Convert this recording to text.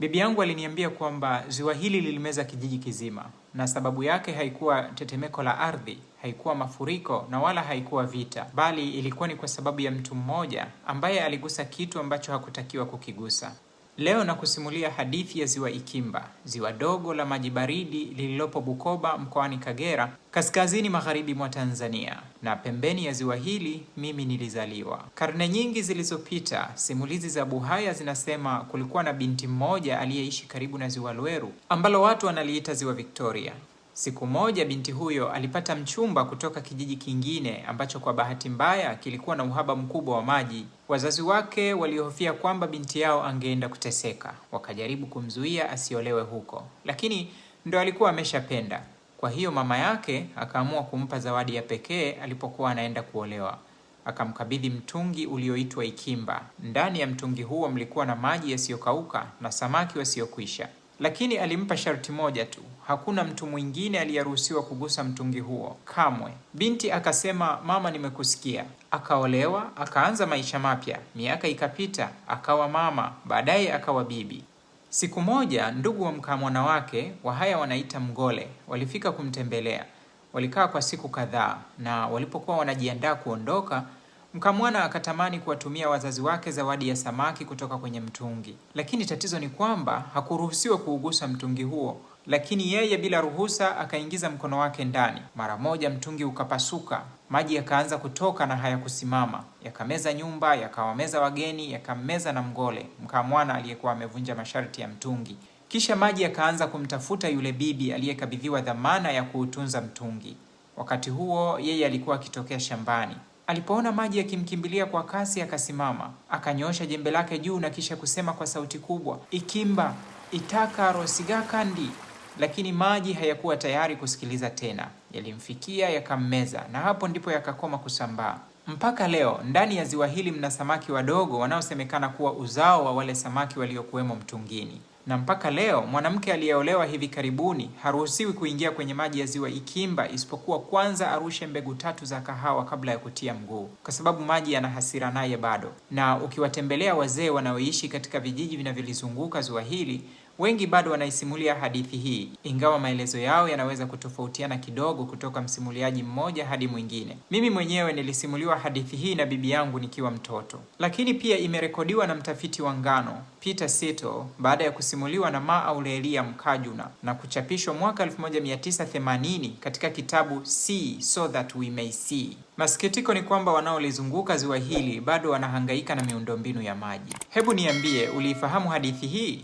Bibi yangu aliniambia kwamba ziwa hili lilimeza kijiji kizima, na sababu yake haikuwa tetemeko la ardhi, haikuwa mafuriko na wala haikuwa vita, bali ilikuwa ni kwa sababu ya mtu mmoja ambaye aligusa kitu ambacho hakutakiwa kukigusa. Leo nakusimulia hadithi ya ziwa Ikimba, ziwa dogo la maji baridi lililopo Bukoba mkoani Kagera, kaskazini magharibi mwa Tanzania. Na pembeni ya ziwa hili mimi nilizaliwa. Karne nyingi zilizopita, simulizi za Buhaya zinasema kulikuwa na binti mmoja aliyeishi karibu na ziwa Lweru, ambalo watu wanaliita ziwa Victoria. Siku moja binti huyo alipata mchumba kutoka kijiji kingine ambacho kwa bahati mbaya kilikuwa na uhaba mkubwa wa maji. Wazazi wake walihofia kwamba binti yao angeenda kuteseka, wakajaribu kumzuia asiolewe huko, lakini ndo alikuwa ameshapenda. Kwa hiyo mama yake akaamua kumpa zawadi ya pekee alipokuwa anaenda kuolewa. Akamkabidhi mtungi ulioitwa Ikimba. Ndani ya mtungi huo mlikuwa na maji yasiyokauka na samaki wasiokwisha. Lakini alimpa sharti moja tu, hakuna mtu mwingine aliyeruhusiwa kugusa mtungi huo kamwe. Binti akasema, mama, nimekusikia. Akaolewa, akaanza maisha mapya. Miaka ikapita, akawa mama, baadaye akawa bibi. Siku moja ndugu wa mkamwana wake, Wahaya wanaita mgole, walifika kumtembelea. Walikaa kwa siku kadhaa, na walipokuwa wanajiandaa kuondoka, mkamwana akatamani kuwatumia wazazi wake zawadi ya samaki kutoka kwenye mtungi. Lakini tatizo ni kwamba hakuruhusiwa kuugusa mtungi huo, lakini yeye bila ruhusa akaingiza mkono wake ndani. Mara moja mtungi ukapasuka, maji yakaanza kutoka na hayakusimama. Yakameza nyumba, yakawameza wageni, yakammeza na mgole, mkamwana aliyekuwa amevunja masharti ya mtungi. Kisha maji yakaanza kumtafuta yule bibi aliyekabidhiwa dhamana ya kuutunza mtungi. Wakati huo yeye alikuwa akitokea shambani. Alipoona maji yakimkimbilia kwa kasi, akasimama, akanyoosha jembe lake juu na kisha kusema kwa sauti kubwa, Ikimba, itaka rosiga kandi. Lakini maji hayakuwa tayari kusikiliza tena. Yalimfikia, yakammeza, na hapo ndipo yakakoma kusambaa. Mpaka leo ndani ya ziwa hili mna samaki wadogo wanaosemekana kuwa uzao wa wale samaki waliokuwemo mtungini. Na mpaka leo mwanamke aliyeolewa hivi karibuni haruhusiwi kuingia kwenye maji ya ziwa Ikimba isipokuwa kwanza arushe mbegu 3 za kahawa kabla ya kutia mguu, kwa sababu maji yana hasira naye bado. Na ukiwatembelea wazee wanaoishi katika vijiji vinavyolizunguka ziwa hili, wengi bado wanaisimulia hadithi hii, ingawa maelezo yao yanaweza kutofautiana kidogo kutoka msimuliaji mmoja hadi mwingine. Mimi mwenyewe nilisimuliwa hadithi hii na bibi yangu nikiwa mtoto, lakini pia imerekodiwa na mtafiti wa ngano Peter Sito baada ya kusimuliwa na Ma Aurelia Mkajuna na kuchapishwa mwaka 1980 katika kitabu See So That We May See. Masikitiko ni kwamba wanaolizunguka ziwa hili bado wanahangaika na miundombinu ya maji. Hebu niambie, uliifahamu hadithi hii?